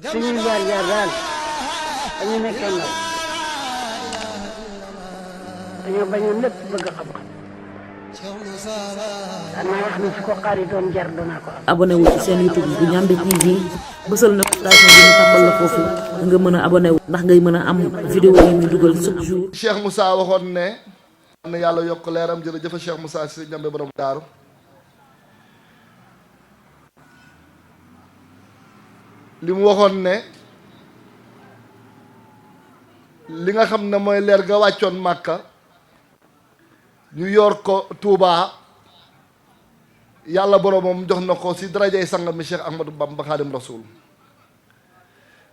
suñuy jaar jaar daal dañu nekkee ndaw dañoo bañoon lépp bëgg xam-xam daan naa wax ni su ko xaar yi doon jar danaa ko am. abonné wu ci seen YouTube bu Ndiamé TV bësal notification bi ñu tàmbal la foofu nga mën a abonné wu ndax ngay mën a am vidéo yi ñu dugal chaque jour. Cheikh Moussa waxoon ne na yàlla yokk leeram jërëjëf Cheikh Moussa si Ndiamé borom daaru li mu waxoon ne li nga xam ne mooy leer ga wàccoon Màkka ñu yor ko Touba yàlla boromam jox na ko si darajay sangam mi Cheikh Ahmadou Bamba Xaadim Rasul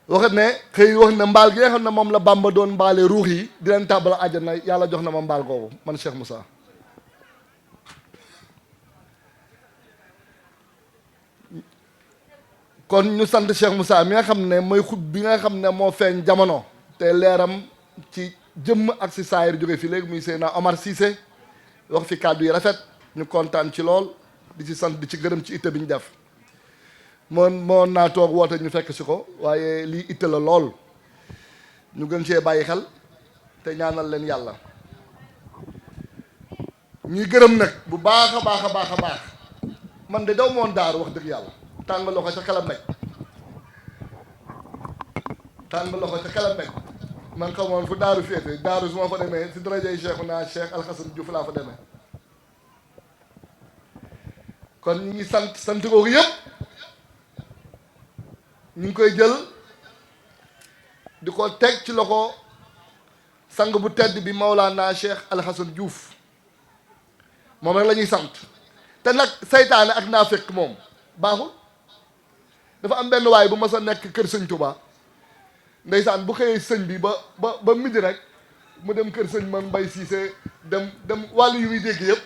wax ne xëy wax ne mbaal gi nga xam ne moom la Bamba doon mbaale ruux yi di leen tàbbal àjjana yàlla jox na ma mbaal googu man Cheikh Moussa. kon ñu sant Cheikh Moussa mi nga xam ne mooy xut bi nga xam ne moo feeñ jamono te leeram ci jëmm ak si saayir jóge fi léegi muy Seydina Omar Cissé wax fi kàddu yi rafet ñu kontaan ci lool di ci sant di ci gërëm ci itte bi ñu def moo naa toog woote ñu fekk si ko waaye lii itte la lool ñu gën cee bàyyi xel te ñaanal leen yàlla ñuy gërëm nag bu baax a baax a baax a baax man de daw moon daaru wax dëgg yàlla tàng loxo ca kalam nekk tàng loxo ca kalam nekk man xamoon fu daaru féete daaru su ma fa demee si darajay Cheikhuna Cheikh Alxasan Diouf laa fa demee kon ñu ngi sant googu yëpp ñu ngi koy jël di ko teg ci loxo sang bu tedd bi Maulana Cheikh Alxasan Diouf moom rek la ñuy sant te nag saytaane ak naa fekk moom baaxul dafa am benn waay bu mas a nekk kër sëñ Touba ndeysaan bu xëyee sëñ bi ba midi rek mu dem kër sëñ man Mbay Siise dem wàllu yu muy dégg yëpp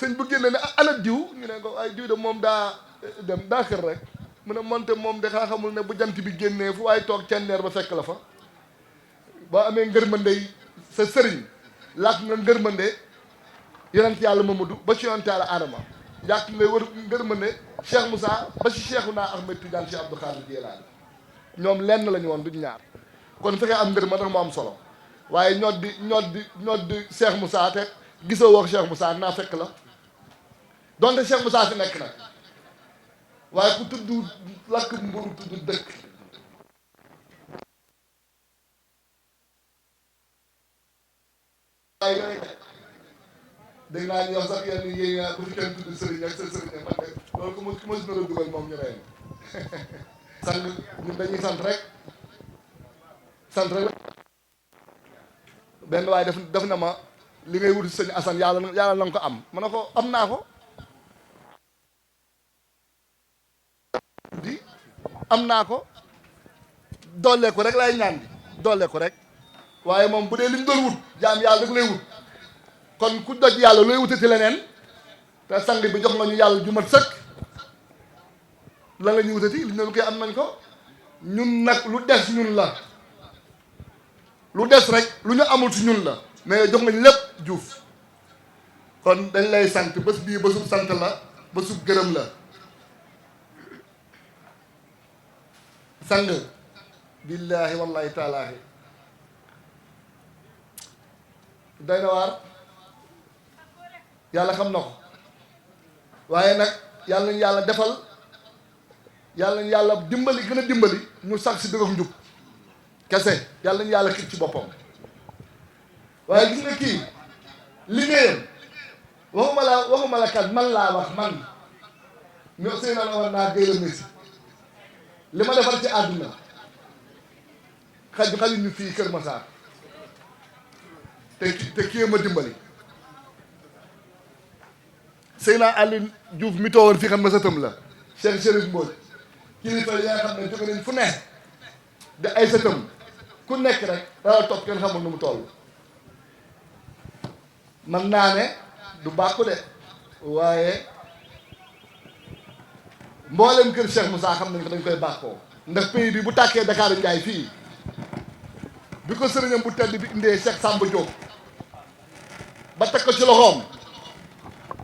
sëñ bu génne ne ana diw ñu ne ko ay diw de moom daa xër rek mu ne monte moom de xaa xamul ne bu jant bi génnee fu waaye toog cenneer ba fekk la fa boo amee ngërmande sa sëriñ làkk nga ngërmande yonent yàlla Mamadou ba ci yonent yàlla Adama yàq nga wër ngërmande Cheikh Moussa ba ci Cheikhuna Ahmed Tidiane Cheikh Abdou Khadir Jilaani ñoom lenn lañu woon duñ ñaar kon fekkee am ngërma rek moo am solo waaye ñoot di Cheikh Moussa te gisoo wax Cheikh Moussa naa fekk la donte Cheikh Moussa fi nekk nag waaye ku tudd lakk mburu tudd dëkk waaye dégg naa ñu wax sax yenn yi bu fi kenn tudd sëriñ ak seen sëriñ man de loolu ku ma si nar a dugal moom ñu rey sant ñun dañuy sant rek benn waaye def na ma li ngay wuti sëñ Assane yàlla na nga ko am ma ne ko am naa ko di am naa ko doole ko rek lay ñaan di doole ko rek waaye moom bu dee li ñu doon wut jaam yàlla rek lay wut kon ku doj yàlla looy wutati leneen te sang bi jox nga ñu yàlla ju mat sëkk lan la ñuy wutati li ñu koy am nañ ko ñun nag lu des ñun la lu des rek lu ñu amul ci ñun la mais jox nga ñu lépp Juuf kon dañ lay sant bés bii bésub sant la bésub gërëm la sang billaahi wallaahi taalaahi doy na waar yàlla xam na ko waaye nag yàlla nañu yàlla defal yàlla nañu yàlla dimbali gën a dimbali ñu sax si dëgg ak njub kese yàlla nañu yàlla xit ci boppam waaye gis nga kii liggéeyam waxuma la kat man laa wax man ñoo sëy na war naa géy la messi li ma defar ci àdduna xaju ñu fii Kër Massar te kii ma dimbali Seyna Aliou Diouf mi toowoon fii xam na sa tëm la Cheikh Chérif Mbodj kilifa yi nga xam ne jóge nañ fu ne de ay sa tëm ku nekk rek dala topp kenn xamul nu mu toll man naa ne du bàkku de waaye mboolem kër Cheikh Moussa xam nañ ko dañ koy bàkkoo ndax pays bi bu tàkkee Dakar Njaay fii bi ko sëriñam bu tedd bi indee Cheikh Samba Diop ba teg ko ci loxoom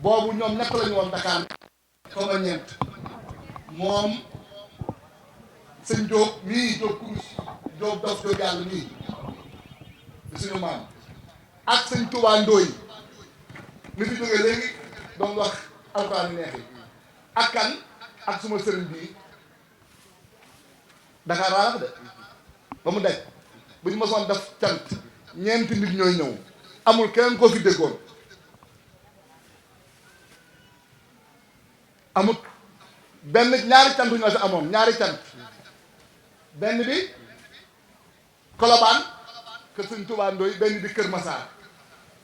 boobu ñoom ñett lañu woon Dakar xaw ma ñeent moom sëñ Diop mii Diop kurus Diop dof Diop yàlla mii di suñu maam ak sëñ Touba Ndoye mi fi jógee léegi doon wax alxuraan neex yi ak kan ak suma sëriñ bii Dakar raalax de ba mu daj bu ñu mosoon def cant ñeenti nit ñooy ñëw amul keneen koo fi déggoon amut benn ñaari cant ñoo fi amoon ñaari cant benn bi Colobane kër sëñ Touba Ndoye benn bi Kër Massar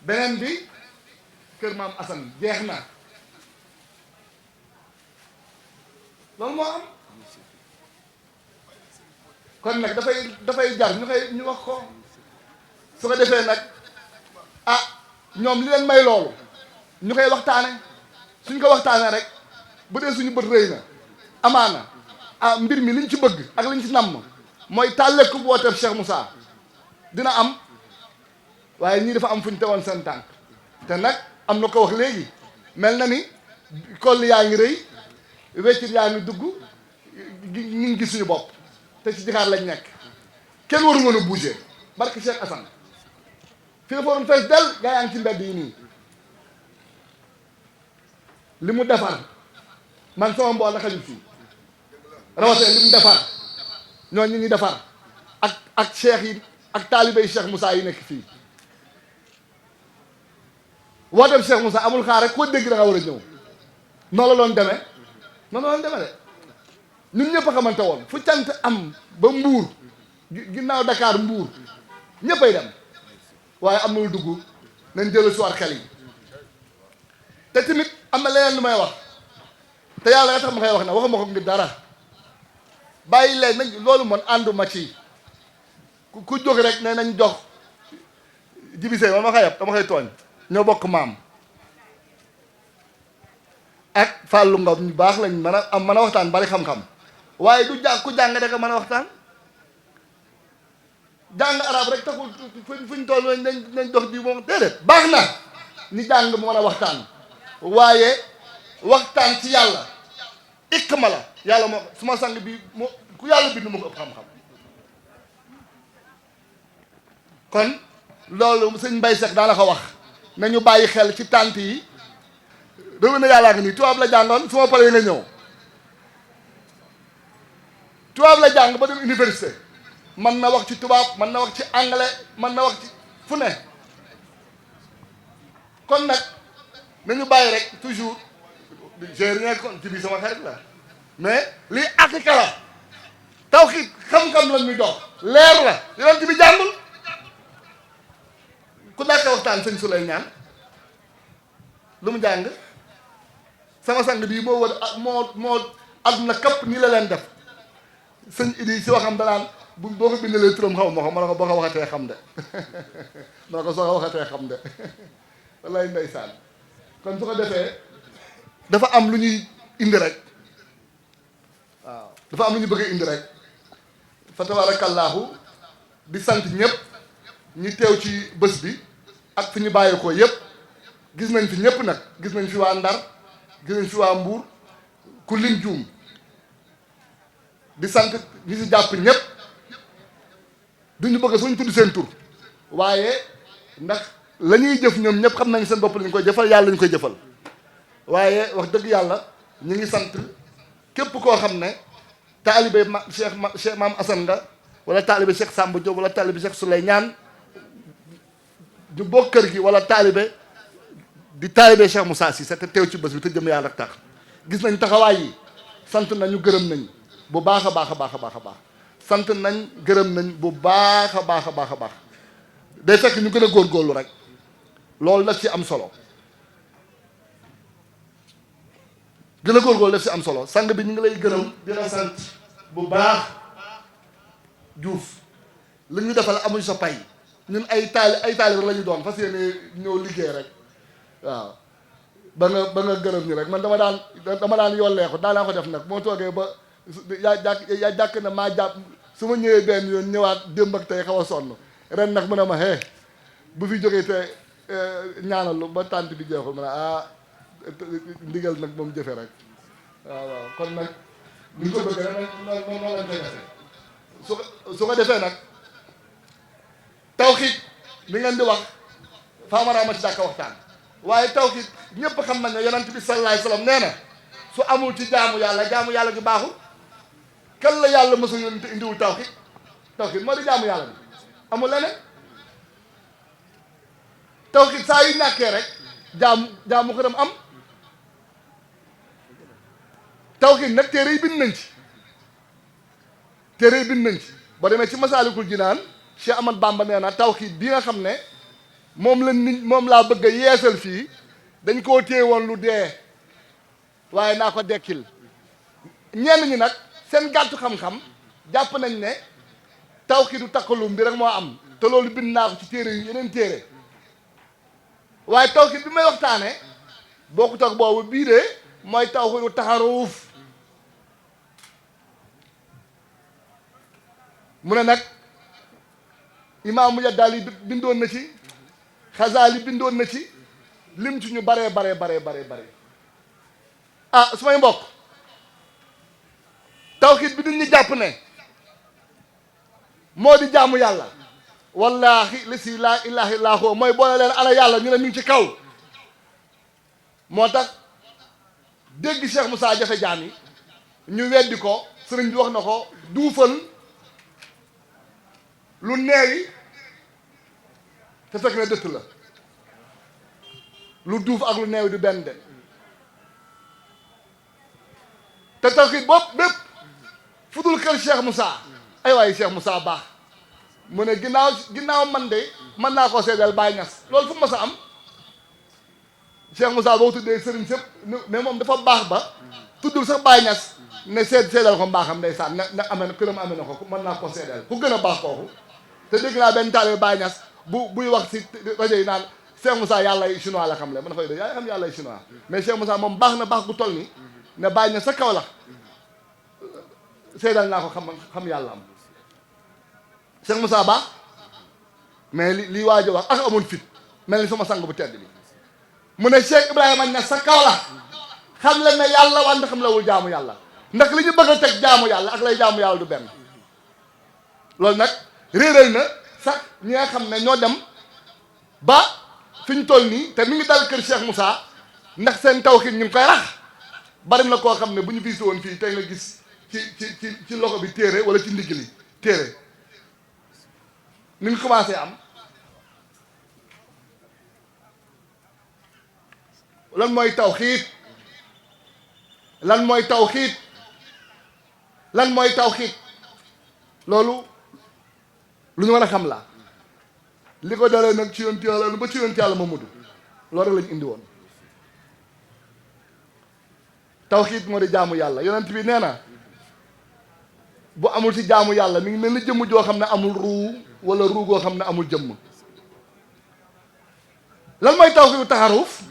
beneen bi Kër Maam Assane jeex na loolu moo am kon nag dafay jar ñu wax ko su ko defee nag ah ñoom li leen may loolu ñu koy waxtaane suñ ko waxtaane rek bu dee suñu bët rëy na amaana ah mbir mi liñ ci bëgg ak liñ ci namm mooy tàllee ku wooteef Cheikh Moussa dina am waaye ñii dafa am fu ñu tegoon seen tànk te nag am na ko wax léegi mel na ni koll yaa ngi rëy weccit yaa ngi dugg ñu ngi gis suñu bopp te ci jixaar lañ nekk kenn waru mën a bouger barke Cheikh Assane fi dafa waroon fees del gaa yaa ngi ci mbedd yi nii li mu defar man sama mbool la xajul fii rawatee li mu defar ñooñu ñi defar ak cheikh yi ak taalibey Cheikh Moussa yi nekk fii woo dem Cheikh Moussa amul xaar rek koo dégg da nga war a ñëw noonu la doon demee noonu la doon demee de ñun ñëpp a xamante woon fu cant am ba Mbuur ginnaaw Dakar Mbuur ñëppay dem waaye am na lu dugg nañ jël soir xel yi te tamit am na leneen lu may wax te yàlla nga tax ma koy wax ne waxuma ko ngir dara bàyyi leen nañ loolu man ànduma ci ku jóg rek ne nañ jox jibisee man ma xayab dama koy tooñ ñoo bokk maam ak Fallou Ngom ñu baax lañ mën a waxtaan bari xam-xam waaye du jàng ku jàng rek a mën a waxtaan jàng arab rek taxul fuñ toll nañ dox di moom déedéet baax na ni jàng mu mën a waxtaan waaye waxtaan ci yàlla ikma la yàlla moo suma sang bi moo ku yàlla bind mu ko ëpp xam-xam kon loolu sëñ Mbaye Seck daana ko wax nañu bàyyi xel ci tànt yi réew na yàllaa ngi nii tubaab la jàngoon su ma paree nga ñëw tubaab la jàng ba dem université mën na wax ci tubaab mën na wax ci anglais mën na wax ci fu ne kon nag nañu bàyyi rek toujours j'ai rien contre ci biir sama xarit la mais lii akika la tawxiid xam-xam lañ ñu jox leer la yonent bi jàngul ku nekk waxtaan sëñ Souleymane lu mu jàng sama sang bii moo wër moo àdduna kapp nii la leen def sëñ Idi si waxam danaan bu boo ko bindalee turam xaw ma ko ma ne ko boo ko waxatee xam de ma ne ko soo ko waxatee xam de wallaay ndeysaan kon su ko defee dafa am lu ñuy indi rek waaw dafa am lu ñu bëgg a indi rek fa tabaarakallaahu di sant ñëpp ñi teew ci bés bi ak fi ñu bàyyi ko yëpp gis nañ fi ñëpp nag gis nañ fi waa Ndar gis nañ fi waa Mbuur ku lim juum di sant ñi si jàpp ñëpp duñu bëgg suñ tudd seen tur waaye ndax la ñuy jëf ñoom ñëpp xam nañ seen bopp lañ koy jëfal yàlla lañ koy jëfal waaye wax dëgg yàlla ñu ngi sant képp koo xam ne taalibe Cheikh Maam Assane nga wala taalibe Cheikh Samba Diop wala taalibe Cheikh Souleymane ñu bokk kër gi wala taalibe di taalibe Cheikh Moussa Cissé te teew ci bés bi te jëm yàlla ak tax gis nañ taxawaay yi sant nañu gërëm nañ bu baax a baax a baax a baax a baax sant nañ gërëm nañ bu baax a baax a baax a baax day fekk ñu gën a góorgóorlu rek loolu daf ci am solo gën a góorgóorlu daf ci am solo sang bi ñu ngi lay gërëm di la sant bu baax Diouf li ñu defal amuñ sa pay ñun ay taali rek la ñu doon fas yéene ñëw liggéey rek waaw ba nga gërëm ñu rek man dama daan yolleeku daanaa ko def nag moo toogee ba yaa jàkk na maa jàpp su ma ñëwee benn yoon ñëwaat démb ak tey xaw a sonn ren nag mu ne ma bu fi jógee te ñaanalu ba tànt bi jeexul ma ne ndigal nag moom jëfe rek waaw kon nag ñu ko bëgg rek noonu lañ koy defee su ko defee nag tawxiid li ngeen di wax faamara ma ci dàkka waxtaan waaye tawxiid ñëpp xam nañ ne yonent bi sallallahu alayhi wasallam nee na su amul ci jaamu yàlla gi baaxul. kan la yàlla mos a yónni te indiwul tawxiid moo di jaamu yàlla bi amul leneen tawxiid saa yu ñàkkee rek jaamu xërëm am. tawxiid nag téere yi bind nañ ci boo demee ci Masaalikul Jinaan Cheikh Ahmad Bamba nee na tawxiid bi nga xam ne moom laa bëgg a yeesal fii dañ koo téye woon lu dee waaye naa ko dekkil ñenn ñi nag seen gàttu xam-xam jàpp nañ ne tawxiidu takkalum bi rek moo am te loolu bind naa ko ci téere yu yeneen téere waaye tawxiid bi may waxtaane bokkut ak boobu bii de mooy tawxiidu taxaruuf mu ne nag imaamu Yaddaali bindoon na ci Xasaali bindoon na ci lim ci ñu bare su may mbokk tawxiid bi nit ñi jàpp ne moo di jaamu yàlla wallaahi li si laa ilaaha illaa huwa mooy boole leen ana yàlla ñu ne mi ngi ci kaw moo tax dégg Cheikh Moussa jafe jaam yi ñu weddi ko sëriñ bi wax na ko duufal lu neewi te fekk ne dëtt la lu duuf ak lu neewi du benn de te tawxiid bopp bépp fudul kër Cheikh Moussa ay waaye Cheikh Moussa baax mu ne ginnaaw man de mën naa koo seedeel Baye Niass loolu fu mu mës a am Cheikh Moussa boo tuddee sëriñ sëpp mais moom dafa baax ba tuddul sax Baye Niass ne seedeel ko mbaaxam ndeysaan na amee na këram amee na ko mën naa koo seedeel ku gën a baax kooku te dégg naa benn taalibe Baye Niass buy wax si rajo yi naan Cheikh Moussa yàlla ay chinois la xam le man dafay dégg yaa xam yàlla ay chinois mais Cheikh Moussa moom baax na baax gu toll ni ne Baye Niass sa kaw la seedal naa ko xam yàlla am Cheikh Moussa baax mais li waaj a wax ak amoon fit mel ni sama sang bu tedd bi mu ne Cheikh Ibrahima Niass sa kaw la xam le ne yàlla wante xam lawul jaamu yàlla ndax li ñu bëgg a teg jaamu yàlla ak lay jaamu yàlla du benn loolu nag réeral na sax ñi nga xam ne ñoo dem ba fi ñu toll nii te mi ngi dal kër Cheikh Moussa ndax seen tawxiid ñu ngi koy rax bari na koo xam ne bu ñu visité woon fii tey nga gis ci loxo bi téere wala ci ndigg li téere ni ngi commencé am lan mooy tawxiid lan mooy tawxiid loolu lu ñu war a xam la li ko dalee nag ci yonent yàlla ba ci yonent yàlla Mamadu loolu rek lañ indi woon tawxiid moo di jaamu yàlla yonent bi nee na bu amul ci jaamu yàlla mi ngi mel ni jëmm joo xam ne amul ruu wala ruu goo xam ne amul jëmm lan mooy tawxiidu taxaruuf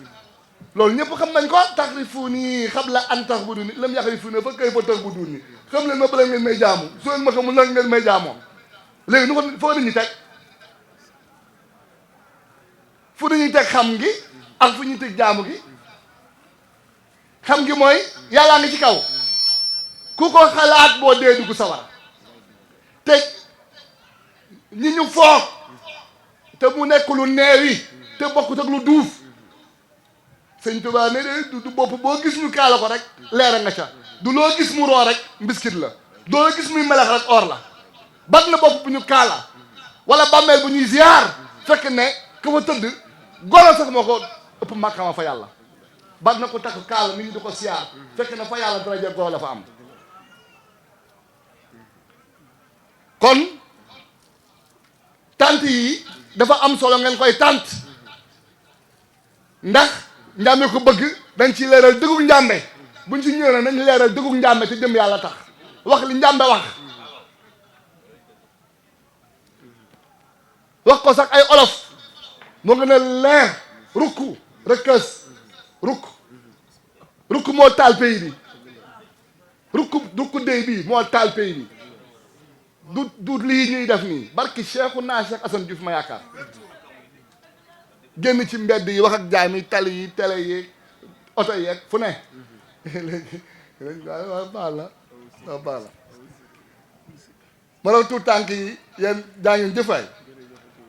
loolu ñëpp xam nañ ko taxrifuuni qabla an ta'buduuni lam yaxrifuuni fa kayfa ta'buduuni xam leen ma bala ngeen may jaamu su leen ma xamul nag ngeen may jaamoo léegi nu ko foo nit ñi teg fu dañuy teg xam gi ak fu ñuy teg jaamu gi xam gi mooy yàllaa ngi ci kaw ku ko xalaat boo dee dugg sawar te ñi ñu foog te mu nekk lu neewi te bokkut ak lu duuf sëñ Tuubaa ne de du bopp boo gis ñu kaala ko rek leera nga ca du loo gis mu roo rek mbiskit la doo gis muy melax rek or la bat na bopp bu ñu kaala wala bàmmeel bu ñuy ziar fekk ne ka fa tëdd golo sax moo ko ëpp màkkama fa yàlla bat na ko takk kaala nit ñi di ko siyaar fekk na fa yàlla daraja golo la fa am kon tant yi dafa am solo ngeen koy tant ndax njàmbe ko bëgg dañ ci leeral dëggug njàmbe buñ ci ñëwee nañ leeral dëggug njàmbe te jëm yàlla tax wax li njàmbe wax ko sax ay olof moo gën a leer rukku rëkkës rukk moo taal pays bi rukku déy bi moo taal pays bi du lii ñuy def nii barki Cheikhouna Cheikh Assane Diouf ma yaakaar génn ci mbedd yi wax ak jaay mi tali yi télé yi oto yeeg fu ne léegi waaw baax la ma raw tuut tànk yi yéen jaa ngeen jëfaay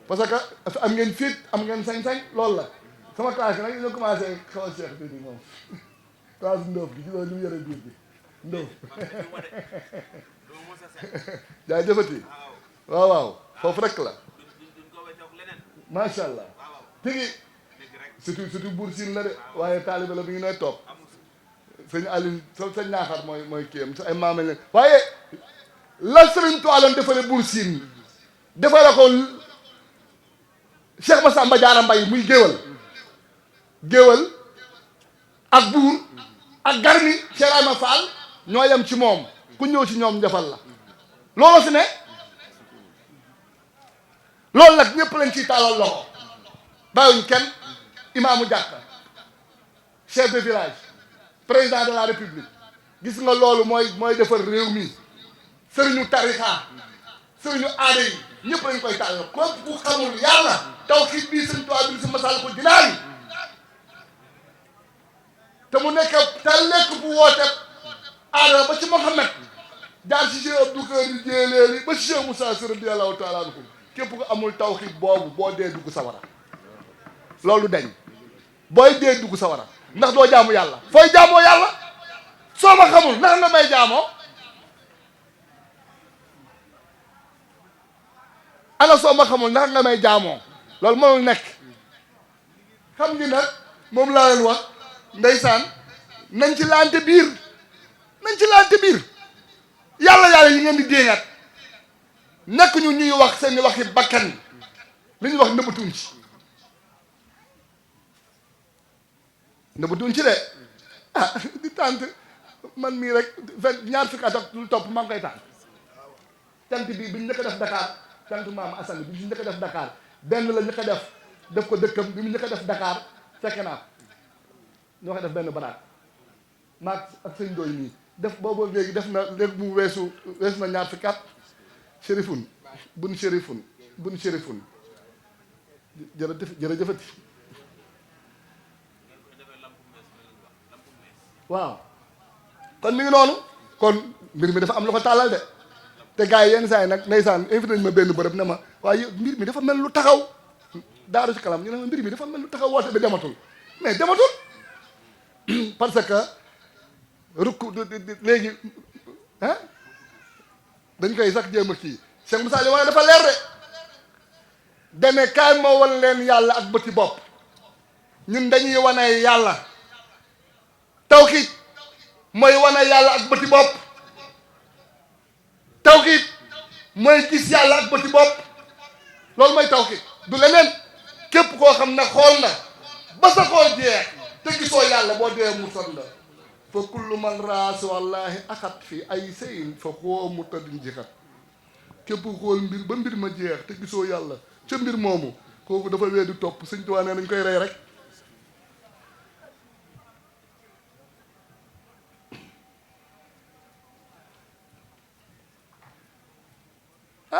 parce que am ngeen fit am ngeen sañ-sañ loolu la sama classe nag ñu commencé xaw a seex tuuti moom classe ndóof gi ci loolu ñu yore biir bi ndóof jaay jëfati waaw waaw foofu rek la macha allah tigi surtout buur siin la de waaye taaliba la mi ngi ne toog sëñ Aliou sëñ ñaaxar mooy kiyam sa ay maamel ne waaye la sëriñ toiloon defale buur siin defale ko Cheikh Massamba Diarra Mbaye muy géwal ak buur ak garmi Cheikh Ibrahima Fall ñoo yem ci moom ku ñëw ci ñoom defal la loolu si ne loolu nag ñëpp lañ ciy taalal loxo bàyyiwuñ kenn imaamu jàkka chef de village président de la république gis nga loolu mooy defar réew mi sëriñu tarixa sëriñu aada yi ñëpp lañ koy tàllal képp ku xamul yàlla tawxiid bii sëñ Tuubaa bi si Masaalikul Jinaan te mu nekk te lekk bu woote aada ba ci Muhammad jaar ci Cheikh Abdou Karim Jéeleeli ba ci Cheikh Moussa Sy radiyallaahu taala anhu képp ku amul tawxiid boobu boo dee dugg sawara loolu dañ booy dee dugg sawara ndax doo jaamu yàlla fooy jaamoo yàlla soo ma xamul ndax nga may jaamoo ana soo ma xamul ndax nga may jaamoo loolu mënul nekk xam ngi nag moom laa leen wax ndeysaan nañ ci laante biir yàlla yi ngeen di déeŋaat nekk ñu ñuy wax seen waxi bakkan li ñuy wax nëbbatuñ ci de di tànt man mii rek ñaar fukki at ak lu topp maa ngi koy tànt tant bi ñu njëkk a def Dakar tant maam Assane bi ñu njëkk a def Dakar benn la njëkk a def ko dëkkam bi mu njëkk a def Dakar fekk naa ñoo ko def benn baraat maag ak sëñ Ndoye nii def boobu léegi def na léegi mu weesu na ñaar fukki at shérifun bun shérifun jërëjëfati waaw kon mi ngi noonu kon mbir mi dafa am lu ko tàllal de te gars yi yenn saa yi nag ndeysaan invité nañ ma benn bërëb ne ma waaye mbir mi dafa mel lu taxaw daaru ci kalam ñu ne ma mbir mi dafa mel lu taxaw woote bi dematul mais dematul parce que rukk léegi ah dañ koy sax jéem a kii Cheikh Moussa wane dafa leer de deme kaay moo wan leen yàlla ak bëti bopp ñun dañuy wane yàlla tawxiid mooy wane yàlla ak bëti bopp tawxiid mooy gis yàlla ak bëti bopp loolu mooy tawxiid du leneen képp koo xam ne xool na ba sa xool jeex te gisoo yàlla boo dee mu sot la fa kullu man raas wallahi axat fi ay sëyin fa xoo mu tëddin jixat képp xool mbir ba mbir ma jeex te gisoo yàlla ca mbir moomu kooku dafa weddi topp Sëñ Tuubaa nee nañ koy rey rek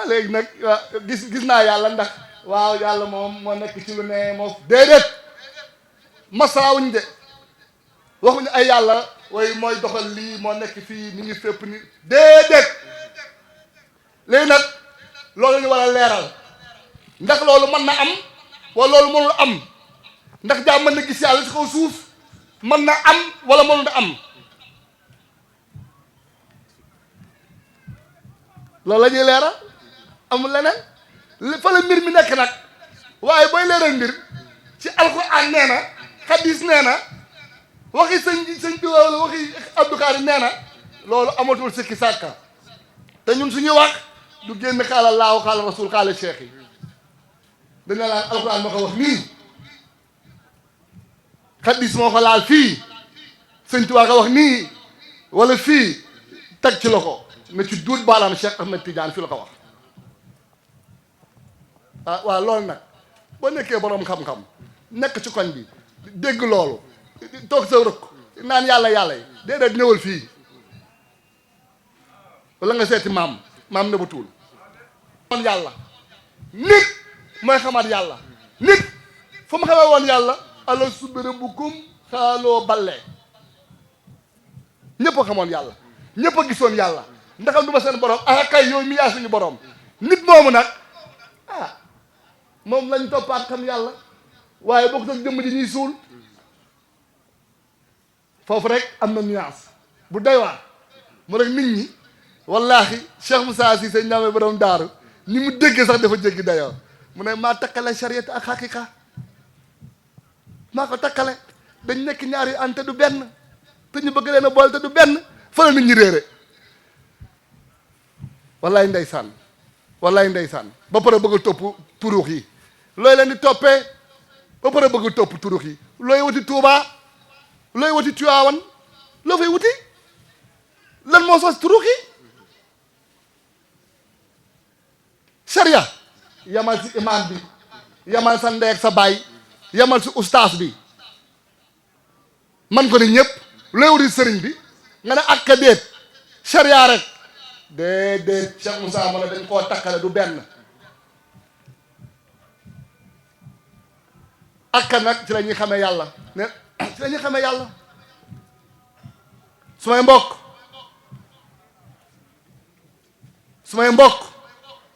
léegi nag gis naa yàlla ndax waaw yàlla moom moo nekk ci lu ne moo déedéet masaawuñ de waxuñu ay yàlla way mooy doxal lii moo nekk fii mi ngi fépp ni déedéet léegi nag loolu ñu war a leeral ndax loolu mën na am wala loolu mënul am ndax jaam mën na gis yàlla ci kaw suuf mën na am wala mënul am loolu la ñuy leeral amul leneen fa la mbir mi nekk nag waaye booy leeral mbir ci alxuraan nee na xadis nee na waxi sëñ bi wala waxi Abdou Karim nee na loolu amatul sikki sàkka te ñun suñuy wax du génn xaala laahu xaala rasul xaala cheikh yi dañu laan alxuraan moo ko wax nii xadis moo ko laal fii sëñ Tuubaa ko wax nii wala fii teg ci loxo na ci duut baalaam Cheikh Ahmed Tidiane fi la ko wax waaw loolu nag boo nekkee boroom xam-xam nekk ci koñ bi dégg loolu toog sa rëkk naan yàlla yi déedéet ñëwal fii wala nga seeti maam ne bu tuul woon yàlla nit mooy xamaat yàlla nit fu mu xamee woon yàlla ala subira bukum xaaloo balle ñëpp a xamoon yàlla ñëpp a gisoon yàlla ndaxam du ma seen borom ah kay yow mi yaa suñu borom nit moomu nag ah moom lañ toppaat xam yàlla waaye bokk ak jëmm ji ñuy suul foofu rek am na nuance bu doy waar mu rek nit ñi wallaahi Cheikh Moussa Cissé ñaame borom daaru ni mu déggee sax dafa jéggi dayoo mu ne maa takkale chariat ak xaqiqa maa ko takkale dañ nekk ñaari ante du benn te ñu bëgg leen a boole te du benn fa la nit ñi réere wallaay ndeysaan wallaay ndeysaan ba pare bëgg a topp turux yi looy leen di toppee ba pare bëgg a topp turux yi looy wuti Tuubaa looy wuti Tiwaawan loo fay wuti lan moo sos turux yi sariya yamal si imaam bi yamal sa ndey ak sa baay yamal si ustaas bi man ko ni ñëpp looy wuti sëriñ bi nga ne ak ka déet sariya rek déedéet Cheikh Moussa mo ne dañ koo takkale du benn akka nag ci la ñuy xamee yàlla ne ci la ñuy xamee yàlla su may mbokk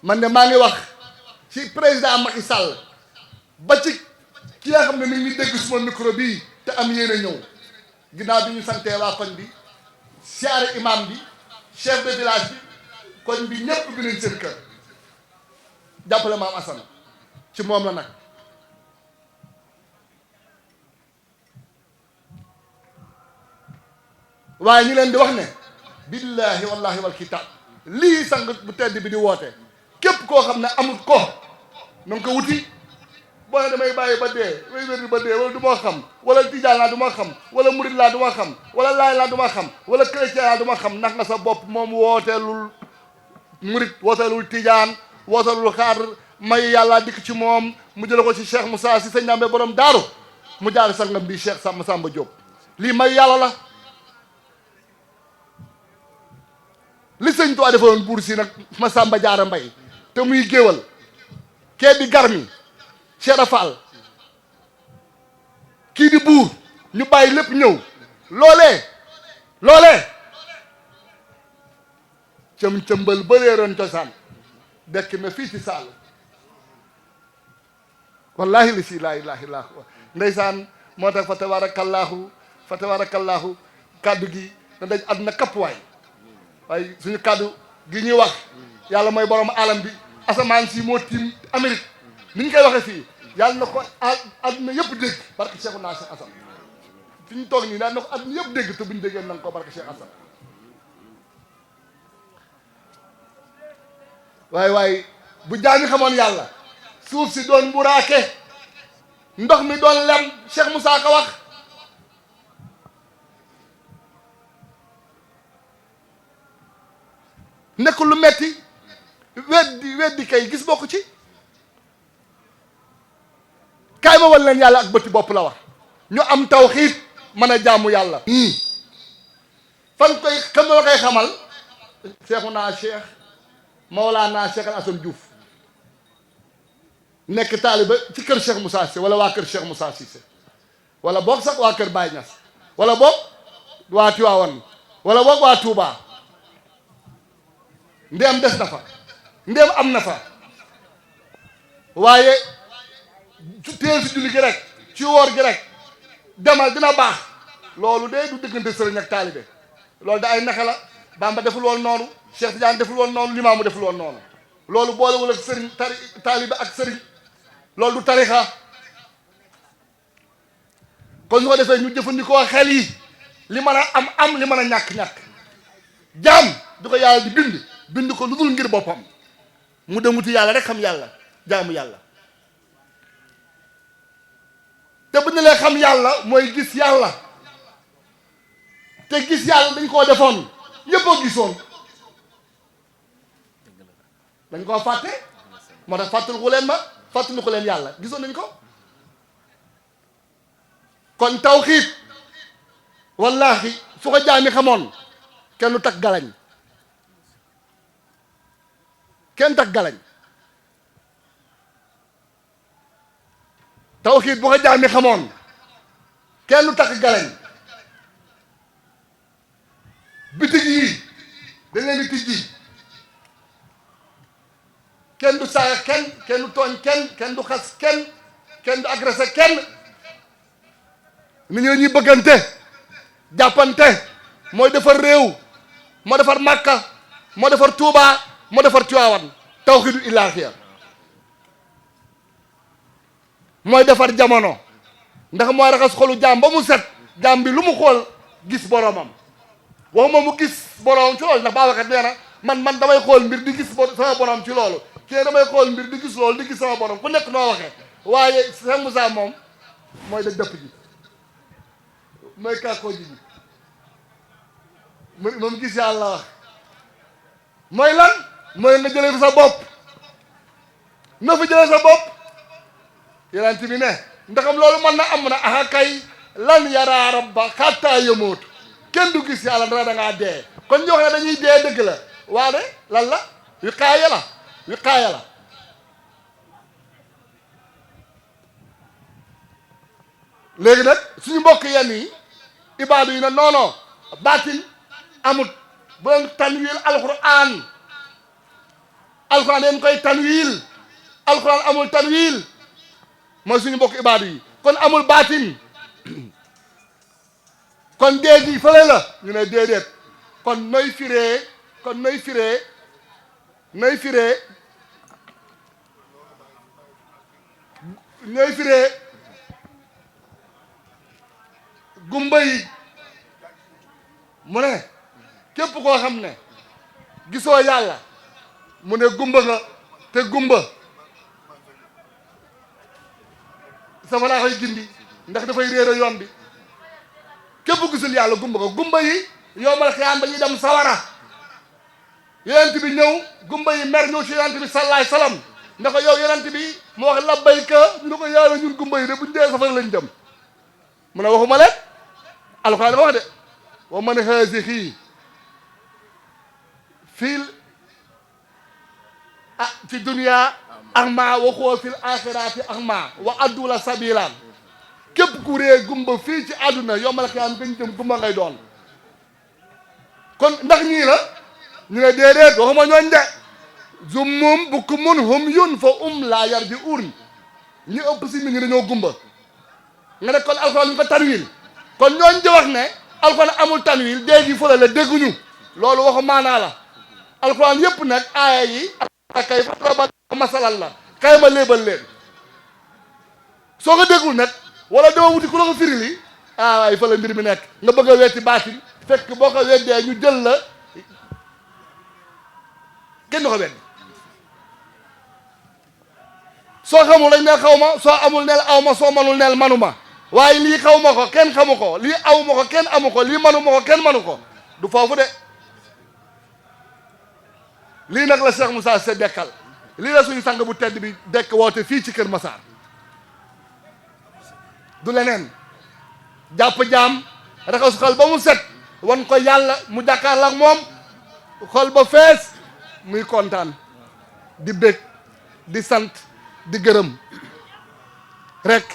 man de maa ngi wax ci président Macky Sall ba ci ki nga xam ne mi ngi dégg suma micro bii te am yéene ñëw ginnaaw bi ñu santee waa koñ bi siyaare imam bi chef de village bi koñ bi ñëpp bi nañ seen kër jàppale maam Assane ci moom la nag waaye ñu leen di wax ne billahi wallahi wal kitab lii sang bu tedd bi di woote képp koo xam ne amul ko na nga ko wuti boo ne damay bàyyi ba dee way wér ba dee wala du ma xam wala tijaan laa du ma xam wala murid laa du ma xam wala laay laa du ma xam wala chrétien laa du ma xam ndax nga sa bopp moom wooteelul murid wooteelul tijaan wooteelul xaar may yàlla dikk ci moom mu jële ko ci Cheikh Moussa si sëñ Ndambe borom daaru mu jaar sangam bi Cheikh Samba Diop lii may yàlla la li sëñ Tuubaa defaloon buur si nag ma Samba Jaara Mbay te muy géwal kee di garmi Cheikh Fall kii di buur ñu bàyyi lépp ñëw loolee cëm-cëmbal ba réeroon cosaan dekk na fii ci Sall wallahi li si laa ilaaha illa huwa ndeysaan moo tax fa tabaarakallaahu kàddu gi da daj àdduna kapp waaye suñu kàddu gi ñuy wax yàlla mooy borom alam bi asamaan si moo tiim Amérique ni ñu koy waxee fii yàlla na ko àdduna yëpp dégg barke Cheikh naa Cheikh Assane fi ñu toog nii daal na ko àdduna yëpp dégg te buñu déggee nan ko barke Cheikh Assane waaye bu jaami xamoon yàlla suuf si doon mburaake ndox mi doon lem Cheikh Moussa ko wax nekk lu metti weddi kay gis bokk ci kaay ma wal leen yàlla ak bëti bopp la wax ñu am tawxiid mën a jaamu yàlla fan koy xam la koy xamal Seexuna Cheikh Mawlaana Cheikh Al Hassane Diouf nekk taaliba ci kër Cheikh Moussa Cissé wala waa kër Cheikh Moussa Cissé wala boog sax waa kër Baye Niass wala boog waa Tiwaawan wala boog waa Touba ndéem des na fa ndéem am na fa waaye teel si julli gi rek ci woor gi rek demal dina baax loolu de du diggante sëriñ ak taalibe loolu da ay naxa la Bamba deful woon noonu Cheikh Tidiane deful woon noonu Limaamu deful woon noonu loolu boolewul ak sëriñ taalibe ak sëriñ loolu du tarixa kon su ko defee ñu jëfandikoo xel yi li mën a am li mën a ñàkk-ñàkk jaam du ko yàlla di bind ko lu dul ngir boppam mu dem wuti yàlla rek xam yàlla jaamu yàlla te bu ñu lee xam yàlla mooy gis yàlla te gis yàlla dañ koo defoon ñëpp a gisoon dañ koo fàtte moo tax fàttaliku leen yàlla gisoon nañ ko kon tawxiid wallaahi su ko jaami xamoon kenn du takk galañ tawxiid bu ko jaami xamoon kenn du takk galañ bitig yi dañ leen di tijji kenn du saaga kenn du tooñ kenn du xas kenn du agressé kenn nit ñi dañuy bëggante jàppante mooy defar réew moo defar Makka moo defar Touba moo defar Tiwaawan tawxiidu ilaahiya mooy defar jamono ndax mooy raxas xolu jaam ba mu set jaam bi lu mu xool gis boromam waxuma mu gis boromam ci loolu ndax Babacar nee na man damay xool mbir di gis sama borom ci loolu kii damay xool mbir di gis loolu di gis sama borom ku nekk noo waxee waaye Cheikh Moussa moom mooy da dëpp ji mooy kàkkoo ji moom gis yàlla wax mooy lan mooy nga jëlee fi sa bopp na fi jëlee sa bopp yeneen bi ne ndaxam loolu mën na am na aha kay lan yaraa rabba xattaa yamootu kenn du gis yàlla dara da ngaa dee kon ñoo xam ne dañuy dee dëgg la waaye lan la wiqaaya la léegi nag suñu mbokk yenn yi ibaadu yi ne non baatin amut bu leen tanwiil alquran dañ koy tanwiil alquran amul tanwiil mooy suñu mbokk ibaadu yi kon amul baatin kon dee ji fële la ñu ne déedéet kon noy firee gumba yi mu ne képp koo xam ne gisoo yàlla mu ne gumba nga te gumba sama laa koy gindi ndax dafay réer a yoon bi képp gisul yàlla gumba nga gumba yi yowmal xiyaam dañuy dem sawara yonent bi ñëw gumba yi mer ñëw ci yonent bi salaay salaam ne ko yow yonent bi mu wax labbayka ñu ne ko yàlla ñun gumba yi de buñ dee safara lañ dem mu ne waxuma leen alxuraan dafa wax de wa man hazihi fi dunya ahma wa huwa fil axirati ahma wa addu la sabilan képp ku ree gumba fii ci àdduna yombal xiyaam gañ jëm gumba ngay doon kon ndax ñii la ñu ne déedéet waxuma ñooñ de zummum bukmun humyun fa laa yarji'un ñi ëpp si nit ñi dañoo gumba nga ne kon alxuraan ñu ko tanwil kon ñooñ di wax ne alxuraan amul tanwil dégg yi fële la dégguñu loolu waxu maanaa la alxuraan yépp nag aaya yi kay fa masalal la kay ma léebal leen soo ko déggul nag wala dama wuti ku la ko firili waaye fa la mbir mi nekk nga bëgg a wetti baatin fekk boo ko weddee ñu jël la kenn du ko weddi soo xamul dañ neel xaw ma soo amul neel aw ma soo manul neel manuma waaye lii xaw ma ko kenn xamu ko lii aw ma ko kenn amu ko lii manu ma ko kenn manu ko du foofu de lii nag la Cheikh Moussa Cissé dekkal lii la suñu sang bu tedd bi dekk woote fii ci Kër Massar du leneen jàpp jaam raxas xol ba mu set wan ko yàlla mu jàkkaarloo ak moom xol ba fees muy kontaan di bég di sant di gërëm rek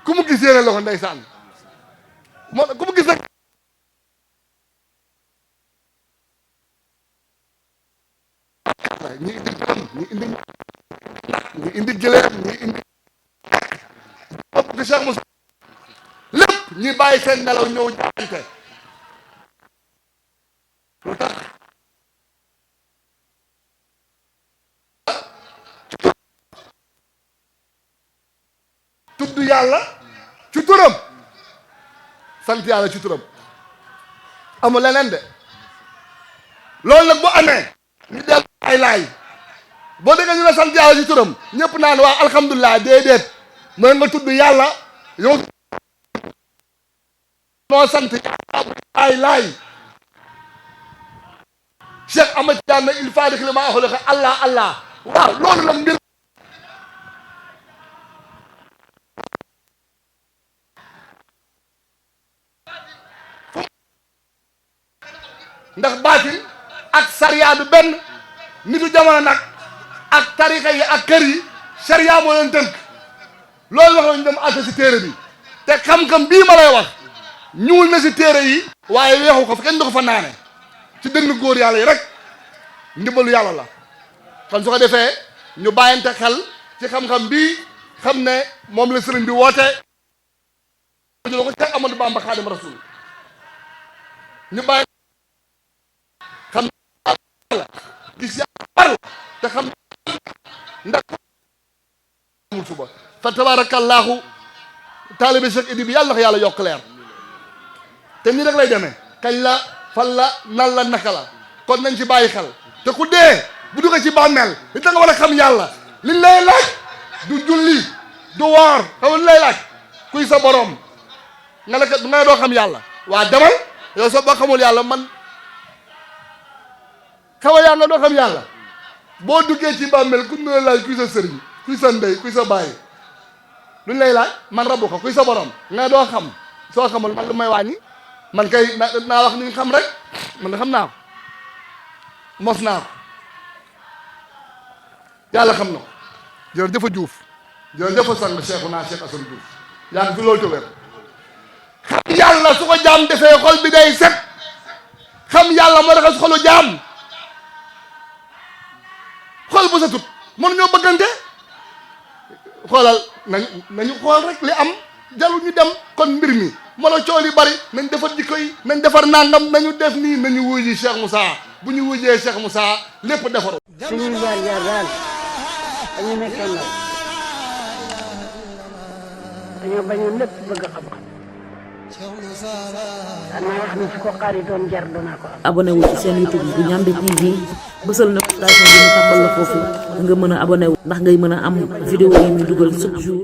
ku mu gis yéene la ko ndeysaan moo ku mu gis rek ñi indi gërëm ñi indi gëléem ñi indi bopp gi Cheikh Moussa lépp ñi bàyyi seen nelaw ñëw jaayante lu tax tudd yàlla ci turam sant yàlla ci turam amul leneen de loolu nag bu amee ñu del ay laay boo déggee ñu ne sant yàlla ci turam ñëpp naan waa alhamdulilah déedéet mooy nga tudd yàlla yow noo sant ay laay Cheikh Ahmed Tidiane il faut que ma axole ko allah allah waaw loolu la mbir ndax baatin ak sariya du benn nitu jamono nag ak tarixa yi ak kër yi sariya moo leen tënk loolu wax ñu dem àtte si téere bi te xam-xam bii ma lay wax ñuul na si téere yi waaye weexu ko fa kenn du ko fa naane ci dënn góor yàlla yi rek ndimbalu yàlla la. kon su ko defee ñu bàyyante xel ci xam-xam bii xam ne moom la sëriñ bi woote jël ko Cheikh Amadou Bamba Xaadim Rasul ñu bàyyi xam yàlla gis yàlla par la te xam ndax amul suba fa tabarakallahu taalibe Cheikh Idi bi yàlla na ko yàlla yokk leer te nii rek lay demee kañ la fan la nan la naka la kon nañ ci bàyyi xel te ku dee bu duggee ci bàmmeel li da nga war a xam yàlla liñ lay laaj du julli du woor xamul lay laaj kuy sa borom nga ne nga doo xam yàlla waa demal yow soo boo xamul yàlla man xawa yaa nga doo xam yàlla boo duggee ci bàmmeel ku ñu la laaj kuy sa sëriñ kuy sa ndey kuy sa bàyyi luñ lay laaj man rabu ko kuy sa borom nga doo xam soo xamul man lu may wàññi man kay naa wax ni xam rek man da xam naa ko mos naa ko yàlla xam na ko jërëjëf Diouf jërëjëf sang Cheikhouna Cheikh Assane Diouf yaa ngi fi loolu te wér xam yàlla su ko jaam defee xol bi day set xam yàlla moo tax xolu jaam xol bu setut mënuñoo bëggante xoolal nañu xool rek li am jarul ñu dem kon mbir mi mala coow li bari nañ defar jikko yi nañ defar nangam nañu def nii nañu wuji Cheikh Moussa bu ñu wujee Cheikh Moussa lépp defaru suñuy jaar-jaar daal dañu nekkoon ndaw dañoo bañoon lépp bëgg xam-xam danaa wax ni su ko xaaritoon jar danaa ko am. abonné wu ci seen YouTube bu Ndiamé TV bësal notification bi ñu tàmbal la foofu nga mën a abonné wu ndax ngay mën a am vidéo yi ñu dugal chaque jour.